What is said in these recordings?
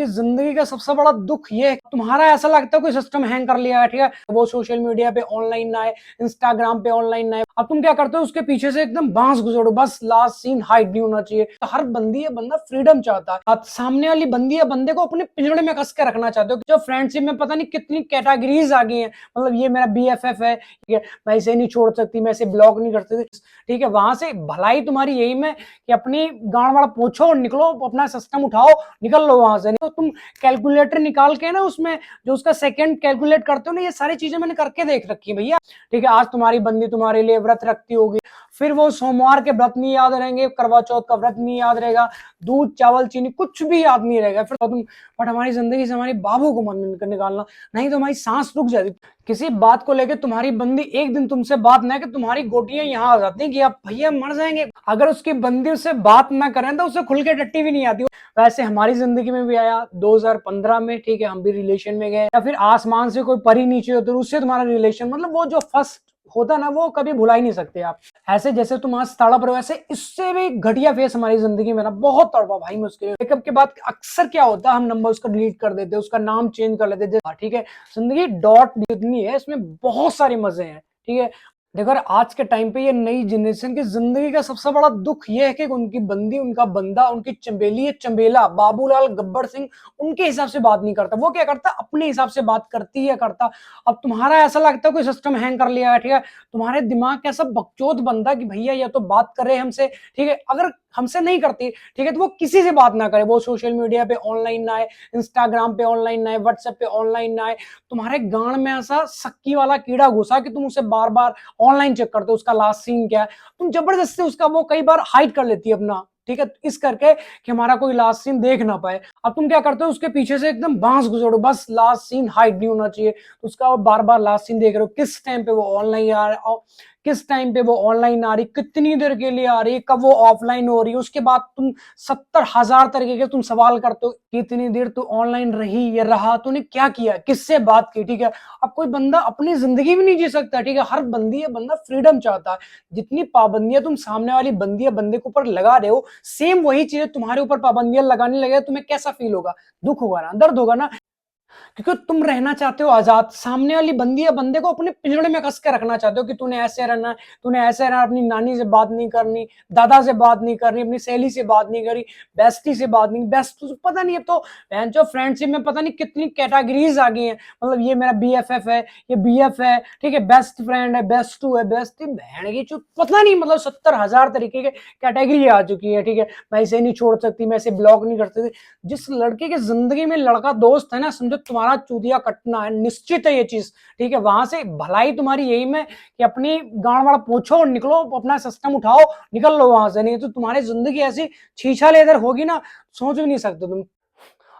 कि जिंदगी का सबसे बड़ा दुख ये है, तुम्हारा ऐसा लगता है कोई सिस्टम हैंग कर लिया है, ठीक है, वो सोशल मीडिया पे ऑनलाइन ना आए, इंस्टाग्राम पे ऑनलाइन ना आए। अब तुम क्या करते हो, उसके पीछे से एकदम बांस घुसोड़ो, बस लास्ट सीन हाइड नहीं होना चाहिए। तो हर बंदी या बंदा फ्रीडम चाहता है, आप सामने वाली बंदी या बंदे को अपने पिंजड़े में कस के रखना चाहते हो। जो फ्रेंडशिप में पता नहीं कितनी कैटेगरीज आ गई है, मतलब ये मेरा BFF है, ठीक है, मैं इसे नहीं छोड़ सकती, मैं इसे ब्लॉक नहीं कर सकती, ठीक है। वहां से भलाई तुम्हारी यही में कि अपनी गांड वाला पूछो और निकलो, अपना सिस्टम उठाओ, निकल लो वहां से। नहीं तो तुम कैलकुलेटर निकाल के ना, उसमें जो उसका सेकंड कैलकुलेट करते हो ना, ये सारी चीजें मैंने करके देख रखी है भैया, ठीक है। आज तुम्हारी बंदी तुम्हारे लिए व्रत रखती होगी, फिर वो सोमवार के व्रत नहीं याद रहेंगे, करवा चौथ का व्रत नहीं याद रहेगा, दूध चावल चीनी कुछ भी याद नहीं रहेगा, फिर तुम बट हमारी जिंदगी से हमारे बाबू को मन निकालना, नहीं तो हमारी सांस रुक जाती। किसी बात को लेकर तुम्हारी बंदी एक दिन तुमसे बात ना, कि तुम्हारी गोटियां यहाँ आ जाती हैं कि आप भैया मर जाएंगे। अगर उसकी बंदी उससे बात ना करें तो उसे खुल के टट्टी भी नहीं आती। वैसे हमारी जिंदगी में भी आया 2015 में, ठीक है, हम भी रिलेशन में गए, या फिर आसमान से कोई परी नीचे होती, उससे तुम्हारा रिलेशन, मतलब वो जो फर्स्ट होता ना, वो कभी भुला ही नहीं सकते आप। ऐसे जैसे तुम आज तड़प रहे हो, ऐसे इससे भी घटिया फेस हमारी जिंदगी में ना बहुत तड़पा भाई मुश्किल। ब्रेकअप के बाद अक्सर क्या होता है, हम नंबर उसका डिलीट कर देते, उसका नाम चेंज कर लेते, ठीक है। जिंदगी डॉट जितनी है, इसमें बहुत सारे मजे हैं, ठीक है। देखो आज के टाइम पे ये नई जनरेशन की जिंदगी का सबसे बड़ा दुख ये है कि उनकी बंदी, उनका बंदा, उनकी चंबेली या चंबेला, बाबूलाल गब्बर सिंह उनके हिसाब से बात नहीं करता। वो क्या करता, अपने हिसाब से बात करती है करता। अब तुम्हारा ऐसा लगता है कोई सिस्टम हैंग कर लिया है, ठीक है, तुम्हारे दिमाग कैसा बकचोद बनता कि भैया या तो बात करे हमसे, ठीक है, अगर हमसे नहीं करती, ठीक है, तो वो किसी से बात ना करे, वो सोशल मीडिया पे ऑनलाइन ना आए, इंस्टाग्राम पे ऑनलाइन ना आए, व्हाट्सएप पे ऑनलाइन ना आए। तुम्हारे गांड में ऐसा सक्की वाला कीड़ा घुसा कि तुम उसे बार बार ऑनलाइन चेक करते हो, उसका लास्ट सीन क्या है, तुम जबरदस्ती उसका वो कई बार हाइड कर लेती है अपना, ठीक है, इस करके कि हमारा कोई लास्ट सीन देख ना पाए। अब तुम क्या करते हो, उसके पीछे से एकदम बांस घुसोड़ो, बस लास्ट सीन हाइड नहीं होना चाहिए, उसका बार बार लास्ट सीन देख रहे हो, किस टाइम पे वो ऑनलाइन आ रहा है, किस टाइम पे वो ऑनलाइन आ रही, कितनी देर के लिए आ रही है, कब वो ऑफलाइन हो रही है। उसके बाद तुम 70,000 तरीके के तुम सवाल करते हो, कितनी देर तू ऑनलाइन रही या रहा, तूने क्या किया, किससे बात की, ठीक है। अब कोई बंदा अपनी जिंदगी भी नहीं जी सकता, ठीक है, हर बंदी या बंदा फ्रीडम चाहता है। जितनी पाबंदियां तुम सामने वाली बंदी या बंदे के ऊपर लगा रहे हो, सेम वही चीजें तुम्हारे ऊपर पाबंदियां लगाने लगे, तुम्हें कैसा फील होगा, दुख होगा ना, दर्द होगा ना, क्योंकि तुम रहना चाहते हो आजाद। सामने वाली बंदी या बंदे को अपने पिंजड़े में कस के रखना चाहते हो कि तूने ऐसे रहना, तूने ऐसे रहना, अपनी नानी से बात नहीं करनी, दादा से बात नहीं करनी, अपनी सहेली से बात नहीं करी, बेस्टी से बात नहीं, बेस्ट पता नहीं। अब तो बहन जो फ्रेंडशिप में पता नहीं कितनी कैटेगरीज आ गई हैं, मतलब ये मेरा BFF है, ये BF है, ठीक है, बेस्ट फ्रेंड है, बेस्ट टू है, बेस्ट बहन की चुप पता नहीं, मतलब 70,000 तरीके के कैटेगरी आ चुकी है, ठीक है। मैं इसे नहीं छोड़ सकती, मैं इसे ब्लॉक नहीं कर सकती। जिस लड़के की जिंदगी में लड़का दोस्त है ना, समझो तुम्हारा चूतिया कटना है, निश्चित है ये चीज, ठीक है। वहां से भलाई तुम्हारी यही में कि अपनी गांड वाला पूछो और निकलो, अपना सिस्टम उठाओ, निकल लो वहां से, नहीं तो तुम्हारी जिंदगी ऐसी छीछा लेदर होगी ना, सोच भी नहीं सकते तुम।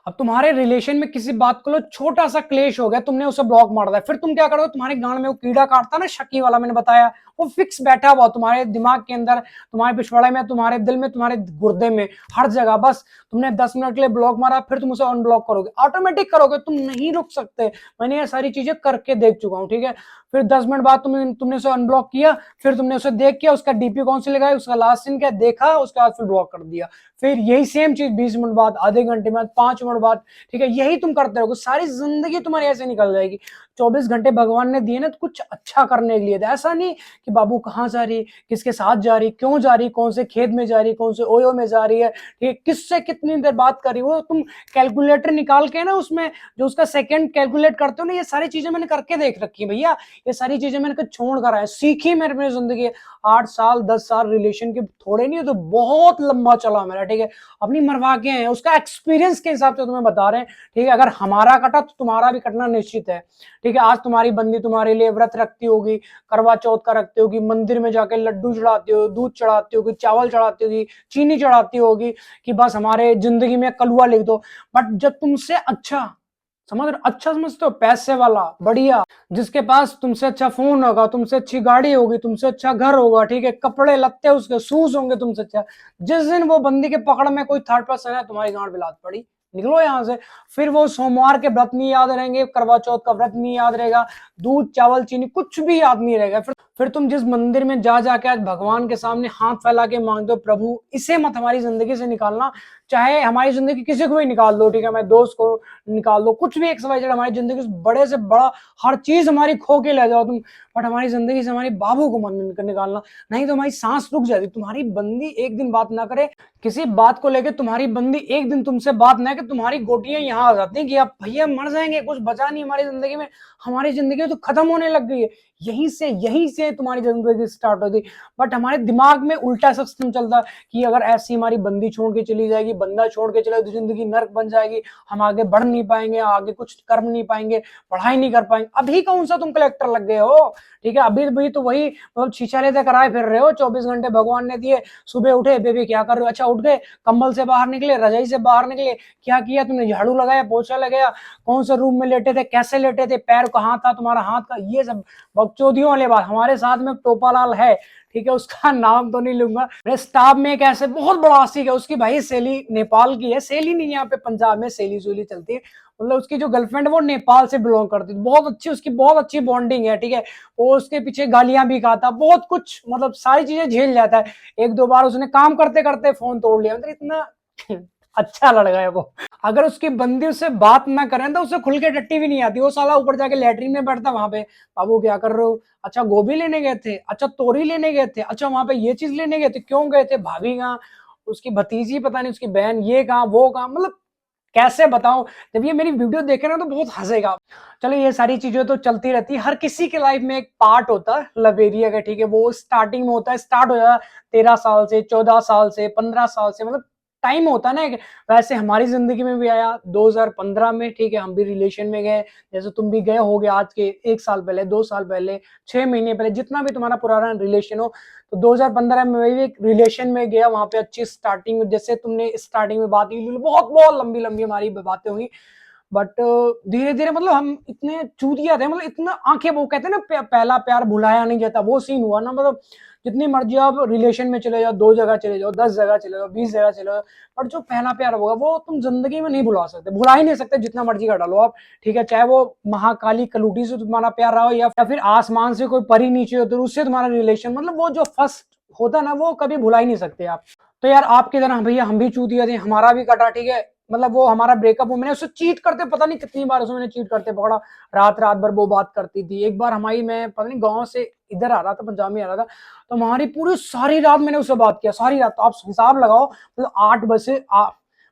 अब तुम्हारे रिलेशन में किसी बात को लो, छोटा सा क्लेश हो गया, तुमने उसे ब्लॉक मार दिया, फिर तुम क्या करोगे, तुम्हारे गांड में वो कीड़ा काटता ना, शकी वाला मैंने बताया, वो फिक्स बैठा हुआ तुम्हारे दिमाग के अंदर, तुम्हारे पिछवाड़े में, तुम्हारे दिल में, तुम्हारे गुर्दे में, हर जगह। बस तुमने 10 मिनट के लिए ब्लॉक मारा, फिर तुम उसे अनब्लॉक करोगे, ऑटोमेटिक करोगे, तुम नहीं रुक सकते। मैंने ये सारी चीजें करके देख चुका हूँ, ठीक है। फिर 10 मिनट बाद तुमने उसे अनब्लॉक किया, फिर तुमने उसे देख किया, उसका DP कौन सी लगाई, उसका लास्ट सीन क्या देखा, उसके बाद फिर ब्लॉक कर दिया। फिर यही सेम चीज 20 मिनट बाद, आधे घंटे बाद, 5 मिनट बाद, ठीक है, यही तुम करते रहोगे, सारी जिंदगी तुम्हारी ऐसे निकल जाएगी। 24 घंटे भगवान ने दिए ना, तो कुछ अच्छा करने के लिए था, ऐसा नहीं कि बाबू कहाँ जा रही, किसके साथ जा रही, क्यों जा रही, कौन से खेत में जा रही, कौन से ओयो में जा रही है, ठीक है, किससे कितनी देर बात कर रही, वो तुम कैलकुलेटर निकाल के ना, उसमें जो उसका सेकंड कैलकुलेट करते हो ना, ये सारी चीजें मैंने करके देख रखी है भैया, ये सारी चीजें मैंने छोड़ कर आया, सीखी मेरे में जिंदगी। 8 साल 10 साल रिलेशन के थोड़े नहीं, तो बहुत लंबा चला मेरा, ठीक है। अपनी मरवा के हैं, उसका एक्सपीरियंस के हिसाब से तुम्हें बता रहे हैं, ठीक है। अगर हमारा कटा तो तुम्हारा भी कटना निश्चित है, ठीक है। आज तुम्हारी बंदी तुम्हारे लिए व्रत रखती होगी, करवा चौथ का रखती होगी, मंदिर में जाके लड्डू चढ़ाती होगी, दूध चढ़ाती होगी, चावल चढ़ाती होगी, चीनी चढ़ाती होगी कि बस हमारे जिंदगी में कलुआ लिख दो। बट जब तुमसे अच्छा अच्छा समझते हो, पैसे वाला, बढ़िया, जिसके पास तुमसे अच्छा फोन होगा, तुमसे अच्छी गाड़ी होगी, तुमसे अच्छा घर होगा, ठीक है, कपड़े लत्ते उसके शूज होंगे तुमसे अच्छा, जिस दिन वो बंदी के पकड़ में कोई थर्ड पर्सन है, तुम्हारी गांड बिलात पड़ी, निकलो यहाँ से। फिर वो सोमवार के व्रत नहीं याद रहेंगे, करवा चौथ का व्रत नहीं याद रहेगा, दूध चावल चीनी कुछ भी याद नहीं रहेगा। फिर तुम जिस मंदिर में जा जाके आज भगवान के सामने हाथ फैला के मांगते हो प्रभु इसे मत हमारी जिंदगी से निकालना, चाहे हमारी जिंदगी किसी को भी निकाल दो, ठीक है, मैं दोस्त को निकाल दो, कुछ भी XYZ हमारी जिंदगी से बड़े से बड़ा हर चीज हमारी खो के ले जाओ तुम, बट हमारी जिंदगी से हमारी बाबू को मत निकालना, नहीं तो हमारी सांस रुक जाती। तुम्हारी बंदी एक दिन बात ना करे, किसी बात को लेकर तुम्हारी बंदी एक दिन तुमसे बात ना कि तुम्हारी गोटियां यहाँ आ जाती हैं कि आप भैया मर जाएंगे, कुछ बचा नहीं हमारी जिंदगी में, हमारी जिंदगी तो खत्म होने लग गई है। यहीं से तुम्हारी जिंदगी स्टार्ट होती। बट हमारे दिमाग में उल्टा सिस्टम चलता है कि अगर ऐसी हमारी बंदी छोड़ के चली जाएगी, बंदा छोड़ के चले तो जिंदगी नर्क बन जाएगी, हम आगे बढ़ नहीं पाएंगे, आगे कुछ कर नहीं पाएंगे, पढ़ाई नहीं कर पाएंगे। अभी कौन सा तुम कलेक्टर लग गए हो, ठीक है, अभी भी तो वही मतलब शीशा लेते कराए फिर रहे हो, 24 घंटे भगवान ने दिए, सुबह उठे बेबी क्या कर रहे हो, अच्छा उठ गए, कंबल से बाहर निकले, रजाई से बाहर निकले, क्या किया तुमने, झाड़ू लगाया, पोछा लगाया, कौन से रूम में लेटे थे, कैसे लेटे थे, पैर कहाँ था तुम्हारा, हाथ का, ये सब बकचोदियों वाले बात। हमारे साथ में टोपालाल है, ठीक है, उसका नाम तो नहीं लूंगा, मेरे स्टाफ में एक ऐसे बहुत बड़ा आशिक है, उसकी भाई सेली नेपाल की है, सेली नहीं, यहाँ पे पंजाब में सेली सूली चलती है, मतलब उसकी जो गर्लफ्रेंड है वो नेपाल से बिलोंग करती है, बहुत अच्छी उसकी बहुत अच्छी बॉन्डिंग है, ठीक है, वो उसके पीछे गालियां भी खाता, बहुत कुछ मतलब सारी चीजें झेल जाता है। एक दो बार उसने काम करते करते फोन तोड़ लिया, मतलब इतना अच्छा लड़का है वो। अगर उसकी बंदी उससे बात ना करें तो उसे खुल के टट्टी भी नहीं आती, वो साला ऊपर जाके लैट्रिन में बैठता, वहां पे बाबू क्या कर रहे हो, अच्छा गोभी लेने गए थे, अच्छा तोरी लेने गए थे, अच्छा वहां पे ये चीज लेने गए थे, क्यों गए थे, भाभी कहाँ, उसकी भतीजी पता नहीं, उसकी बहन ये कहाँ वो कहाँ, मतलब कैसे बताऊं, जब ये मेरी वीडियो देखे ना तो बहुत हंसेगा। चलो ये सारी चीजें तो चलती रहती है, हर किसी के लाइफ में एक पार्ट होता है लव एरिया का, ठीक है, वो स्टार्टिंग में होता है, स्टार्ट हो जाता है 13 साल से, 14 साल से, 15 साल से, मतलब टाइम होता है ना। वैसे हमारी जिंदगी में भी आया 2015 में, ठीक है, हम भी रिलेशन में गए, जैसे तुम भी गए होगे आज के 1 साल पहले, 2 साल पहले, 6 महीने पहले, जितना भी तुम्हारा पुराना रिलेशन हो, तो 2015 में मैं भी एक रिलेशन में गया, वहां पे अच्छी स्टार्टिंग, जैसे तुमने स्टार्टिंग में बात की, बहुत बहुत लंबी लंबी हमारी बातें हुई, बट धीरे धीरे मतलब हम इतने चूतिया थे, मतलब इतना आंखें, वो कहते हैं ना पहला प्यार भुलाया नहीं जाता, वो सीन हुआ ना, मतलब जितनी मर्जी आप रिलेशन में चले जाओ, 2 जगह चले जाओ, 10 जगह चले जाओ, 20 जगह चले जाओ, बट जो पहला प्यार होगा वो तुम जिंदगी में नहीं भुला सकते, भुला ही नहीं सकते, जितना मर्जी का डालो आप, ठीक है, चाहे वो महाकाली कलूटी से तुम्हारा प्यार रहा हो या फिर आसमान से कोई परी नीचे हो तो उससे तुम्हारा रिलेशन, मतलब वो जो फर्स्ट होता ना वो कभी भुला ही नहीं सकते आप। तो यार आपकी तरह भैया हम भी चूतिया थे, हमारा भी कटा, ठीक है, मतलब वो हमारा ब्रेकअप हो, मैंने उससे चीट करते पता नहीं कितनी बार उसने मैंने चीट करते पकड़ा, रात रात भर वो बात करती थी। एक बार हमारी, मैं पता नहीं गांव से इधर आ रहा था, पंजाब में आ रहा था, तो हमारी पूरी सारी रात मैंने उससे बात किया, सारी रात, तो आप हिसाब लगाओ, मतलब 8 बजे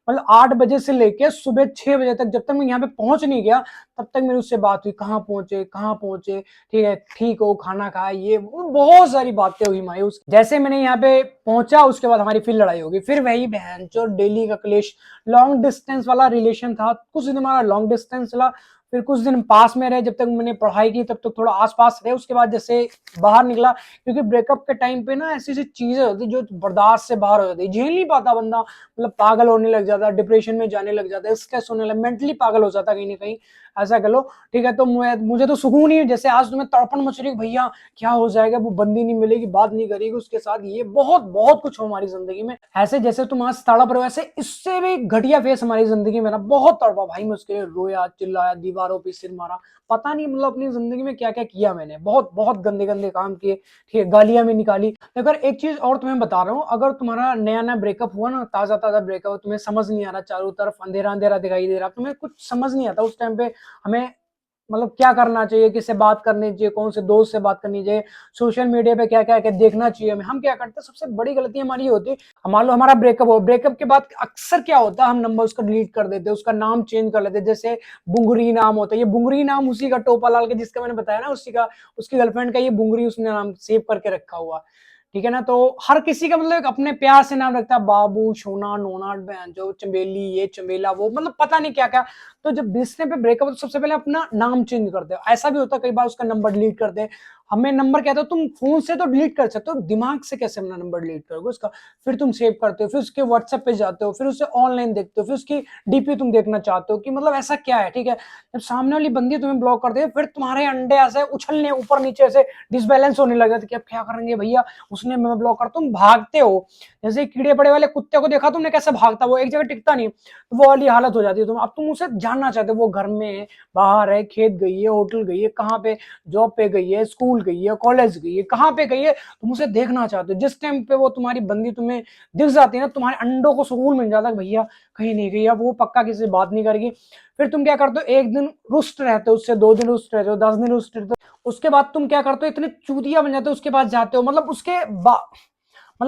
मतलब 8 बजे से लेके सुबह 6 बजे तक, जब तक मैं यहाँ पे पहुंच नहीं गया तब तक मेरी उससे बात हुई, कहाँ पहुंचे कहाँ पहुंचे, ठीक है, ठीक हो, खाना खाया, ये वो बहुत सारी बातें हुई हमारी। उस जैसे मैंने यहाँ पे पहुंचा उसके बाद हमारी फिर लड़ाई होगी, फिर वही बहन जो डेली का क्लेश, लॉन्ग डिस्टेंस वाला रिलेशन था, कुछ दिन हमारा लॉन्ग डिस्टेंस चला, फिर कुछ दिन पास में रहे, जब तक मैंने पढ़ाई की तब तक थोड़ा आसपास रहे, उसके बाद जैसे बाहर निकला, क्योंकि ब्रेकअप के टाइम पे ना ऐसी ऐसी चीजें होती जो बर्दाश्त से बाहर हो जाती, झेल नहीं पाता बंदा, मतलब पागल होने लग जाता, डिप्रेशन में जाने लग जाता है, स्ट्रेस होने लग, मेंटली पागल हो जाता कहीं ना कहीं, ऐसा कह लो, ठीक है। तो मुझे तो सुकून ही, जैसे आज तुम्हें तड़पन मच रही भैया क्या हो जाएगा, वो बंदी नहीं मिलेगी, बात नहीं करेगी उसके साथ, ये बहुत बहुत कुछ हो हमारी जिंदगी में, ऐसे जैसे तुम आज तड़प रहे हो, ऐसे इससे भी घटिया फेस हमारी जिंदगी में ना, बहुत तड़पा भाई मैं उसके लिए, रोया चिल्लाया, दीवारों पे सिर मारा, पता नहीं मतलब अपनी जिंदगी में क्या क्या किया मैंने, बहुत बहुत गंदे गंदे काम किए, ठीक है, गालियां भी निकाली। अगर एक चीज और तुम्हें बता रहा हूँ, अगर तुम्हारा नया नया ब्रेकअप हुआ ना, ताजा ताजा ब्रेकअप, तुम्हें समझ नहीं आ रहा, चारों तरफ अंधेरा अंधेरा दिखाई दे रहा, तुम्हें कुछ समझ नहीं आता उस टाइम पे हमें मतलब क्या करना चाहिए, किससे बात करनी चाहिए, कौन से दोस्त से बात करनी चाहिए, सोशल मीडिया पे क्या क्या देखना चाहिए हमें, हम क्या करते हैं, सबसे बड़ी गलती हमारी होती है, मान लो हमारा ब्रेकअप हो, ब्रेकअप के बाद अक्सर क्या होता है, हम नंबर उसका डिलीट कर देते हैं, उसका नाम चेंज कर लेते हैं, जैसे बुंगरी नाम होता है, ये बुंगरी नाम उसी का टोपालाल के जिसका मैंने बताया ना, उसी का, उसकी गर्लफ्रेंड का ये बुंगरी उसने नाम सेव करके रखा हुआ, ठीक है ना। तो हर किसी का मतलब अपने प्यार से नाम रखता है, बाबू, सोना, नोना, बहन जो, चमेली, ये चमेला, वो मतलब पता नहीं क्या क्या। तो जब रिश्ते पे ब्रेकअप तो सबसे पहले अपना नाम चेंज कर दो, ऐसा भी होता है कई बार उसका नंबर डिलीट कर दे, हमें नंबर कहते हो, तुम फोन से तो डिलीट कर सकते हो, दिमाग से कैसे अपना नंबर डिलीट करोगे उसका, फिर तुम सेव करते हो, फिर उसके व्हाट्सएप पे जाते हो, फिर उसे ऑनलाइन देखते हो, फिर उसकी डीपी तुम देखना चाहते हो कि मतलब ऐसा क्या है, ठीक है। जब सामने वाली बंदी तुम्हें ब्लॉक कर दे, फिर तुम्हारे अंडे ऐसे उछलने ऊपर नीचे ऐसे डिसबैलेंस होने लग जाते कि अब क्या करेंगे भैया, उसने मैं ब्लॉक कर, तुम भागते हो, जैसे कीड़े पड़े वाले कुत्ते को देखा तुमने कैसे भागता, वो एक जगह टिकता नहीं, तो वो वाली हालत हो जाती है। तुम अब तुम उसे जानना चाहते हो, वो घर में है, बाहर है, खेत गई है, होटल गई है, कहाँ पे, जॉब पे गई है, स्कूल स्कूल गई है, कॉलेज गई है, कहाँ पे गई है, तुम उसे देखना चाहते हो। जिस टाइम पे वो तुम्हारी बंदी तुम्हें दिख जाती है ना, तुम्हारे अंडों को सुकून मिल जाता है भैया कहीं नहीं गई, अब वो पक्का किसी से बात नहीं करेगी। फिर तुम क्या करते हो, एक दिन रुष्ट रहते हो उससे, 2 दिन रुष्ट रहते हो, 10 दिन रुष्ट रहते हो, उसके बाद तुम क्या करते हो, इतने चूतिया बन जाते हो, उसके पास जाते हो, मतलब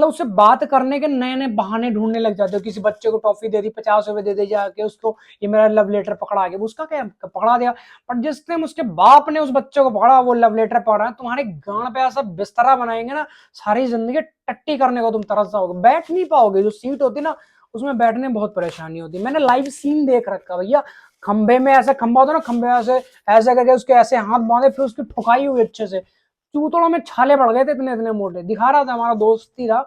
उससे बात करने के नए नए बहाने ढूंढने लग जाते हो। किसी बच्चे को टॉफी दे दी, 50 रुपए दे दे जाके उसको, ये मेरा लव लेटर पकड़ा गया, उसका क्या पकड़ा दिया। पर जिस टाइम उसके बाप ने उस बच्चे को पकड़ा, वो लव लेटर पकड़ा, तुम्हारे गांड पे ऐसा बिस्तरा बनाएंगे ना, सारी जिंदगी टट्टी करने को तुम तरस जाओगे, बैठ नहीं पाओगे। जो सीट होती ना, उसमें बैठने में बहुत परेशानी होती है। मैंने लाइव सीन देख रखा भैया, खंबे में ऐसा खंबा होता ना, खंबे ऐसे ऐसे करके उसके ऐसे हाथ बांधे, फिर उसकी ठुकाई हुई अच्छे से, चूतड़ों में छाले पड़ गए थे, इतने इतने मोटे। दिखा रहा था, हमारा दोस्त ही था,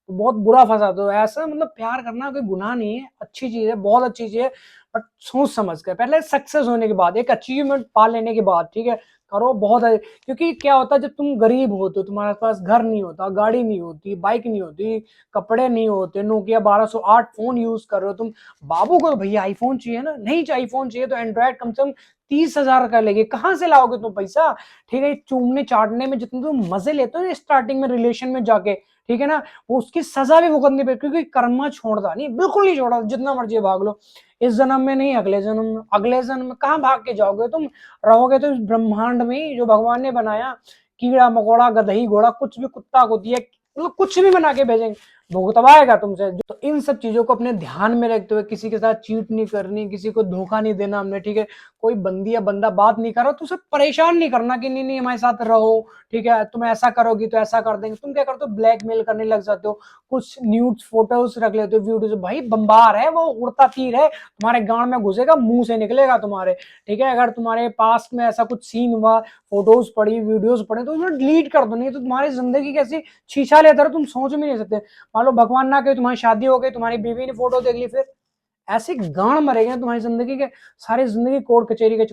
तो बहुत बुरा फंसा। तो ऐसा मतलब प्यार करना कोई गुनाह नहीं है, अच्छी चीज है, बहुत अच्छी चीज है, बट सोच समझ कर, पहले सक्सेस होने के बाद, एक अचीवमेंट पा लेने के बाद, ठीक है, करो। बहुत है, क्योंकि क्या होता है, जब तुम गरीब होते हो, तुम्हारे पास घर नहीं होता, गाड़ी नहीं होती, बाइक नहीं होती, कपड़े नहीं होते, नोकिया 1208 फोन यूज कर रहे हो तुम, बाबू को तो भैया आईफोन चाहिए ना, नहीं चाहिए आईफोन चाहिए तो एंड्रॉइड कम से कम 30,000 का लेगे, कहाँ से लाओगे तुम पैसा। ठीक है, चूमने चाटने में जितने तुम मजे लेते हो स्टार्टिंग में रिलेशन में जाके, ठीक है ना, वो उसकी सजा भी भुगतनी पड़ेगी, क्योंकि कर्मा छोड़ता नहीं, बिल्कुल नहीं छोड़ा, जितना मर्जी भाग लो, इस जन्म में नहीं, अगले जन्म में, अगले जन्म में कहाँ भाग के जाओगे तुम, रहोगे तो इस ब्रह्मांड में ही जो भगवान ने बनाया, कीड़ा मकोड़ा गधई घोड़ा कुछ भी, कुत्ता कुतिया, मतलब कुछ भी बना के भेजेंगे, भुगतवाएगा तुमसे। तो इन सब चीजों को अपने ध्यान में रखते हुए, किसी के साथ चीट नहीं करनी, किसी को धोखा नहीं देना हमने, ठीक है, कोई बंदी या बंदा बात नहीं कर रहा तो उसे परेशान नहीं करना कि नहीं नहीं हमारे साथ रहो, ठीक है, तुम ऐसा करोगी तो ऐसा कर देंगे। तुम क्या करते हो, ब्लैकमेल करने लग जाते हो, कुछ न्यूड फोटोज रख लेते हो, वीडियोज, भाई बम्बार है वो, उड़ता तीर है, तुम्हारे गांड में घुसेगा, मुंह से निकलेगा तुम्हारे, ठीक है। अगर तुम्हारे पास में ऐसा कुछ सीन हुआ, फोटोज पड़ी, वीडियोज पड़े, तो उन्हें डिलीट कर दो, नहीं तो तुम्हारी जिंदगी कैसी छीछा लेता रहो, तुम सोच भी नहीं सकते। मान लो भगवान ना करे तुम्हारी शादी हो गई, तुम्हारी बीवी ने फोटो देख ली, फिर ऐसे गांड मरेगा ना तुम्हारी जिंदगी के, सारी जिंदगी कोर्ट कचहरी के,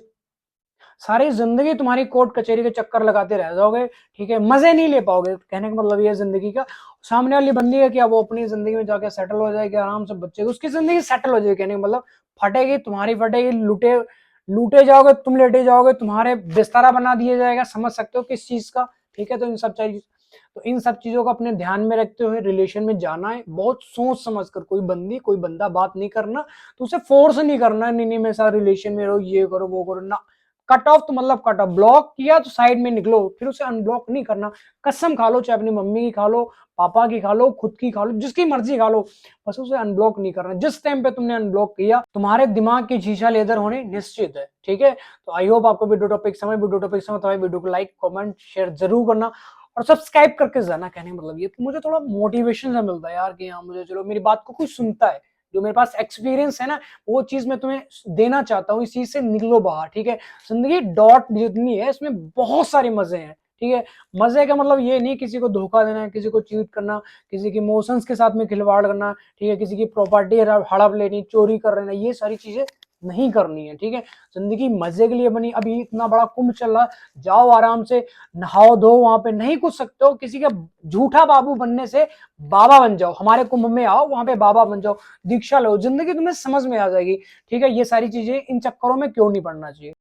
सारी जिंदगी तुम्हारी कोर्ट कचहरी के चक्कर लगाते रह जाओगे, ठीक है, मजे नहीं ले पाओगे। कहने का मतलब ये जिंदगी का, सामने वाली बंदी है क्या, वो अपनी जिंदगी में जाके सेटल हो जाएगी, आराम से बच्चे, उसकी जिंदगी सेटल हो जाएगी, कहने का मतलब फटेगी, तुम्हारी फटेगी, लूटे लूटे जाओगे, तुम लेटे जाओगे, तुम्हारे बिस्तारा बना दिया जाएगा, समझ सकते हो किस चीज का, ठीक है। तो इन सब चीजों को अपने ध्यान में रखते हुए रिलेशन में जाना है, बहुत सोच समझ कर, कोई बंदी कोई बंदा बात नहीं करना तो उसे फोर्स नहीं करना, नहीं नहीं मेरे साथ रिलेशन में रहो, ये करो वो करो ना, कट ऑफ तो मतलब कट ऑफ, ब्लॉक किया तो साइड में निकलो, फिर उसे अनब्लॉक नहीं करना। कसम खा लो, चाहे अपनी मम्मी की खा लो, पापा की खा लो, खुद की खा लो, जिसकी मर्जी खा लो, बस उसे अनब्लॉक नहीं करना। जिस टाइम पे तुमने अनब्लॉक किया, तुम्हारे दिमाग की शीशा लेदर होने निश्चित है, ठीक है। तो आई होप आपको वीडियो टॉपिक समझ तो वीडियो को लाइक कमेंट शेयर जरूर करना, और सब्सक्राइब करके जाना। कहने का मतलब ये मुझे थोड़ा मोटिवेशन सा मिलता है यार, कि हाँ मुझे चलो मेरी बात को कोई सुनता है, जो मेरे पास एक्सपीरियंस है ना, वो चीज मैं तुम्हें देना चाहता हूँ, इस चीज से निकलो बाहर, ठीक है। जिंदगी डॉट जितनी है, इसमें बहुत सारे मजे हैं, ठीक है। मजे का मतलब ये नहीं किसी को धोखा देना, किसी को चीट करना, किसी के इमोशंस के साथ में खिलवाड़ करना, ठीक है, किसी की प्रॉपर्टी हड़प लेनी, चोरी कर लेना, ये सारी चीजें नहीं करनी है, ठीक है। जिंदगी मजे के लिए बनी, अभी इतना बड़ा कुंभ चल रहा, जाओ आराम से नहाओ धो, वहां पे नहीं कुछ सकते हो, किसी का झूठा बाबू बनने से बाबा बन जाओ, हमारे कुंभ में आओ, वहां पे बाबा बन जाओ, दीक्षा लो, जिंदगी तुम्हें समझ में आ जाएगी, ठीक है। ये सारी चीजें इन चक्करों में क्यों नहीं पड़ना चाहिए।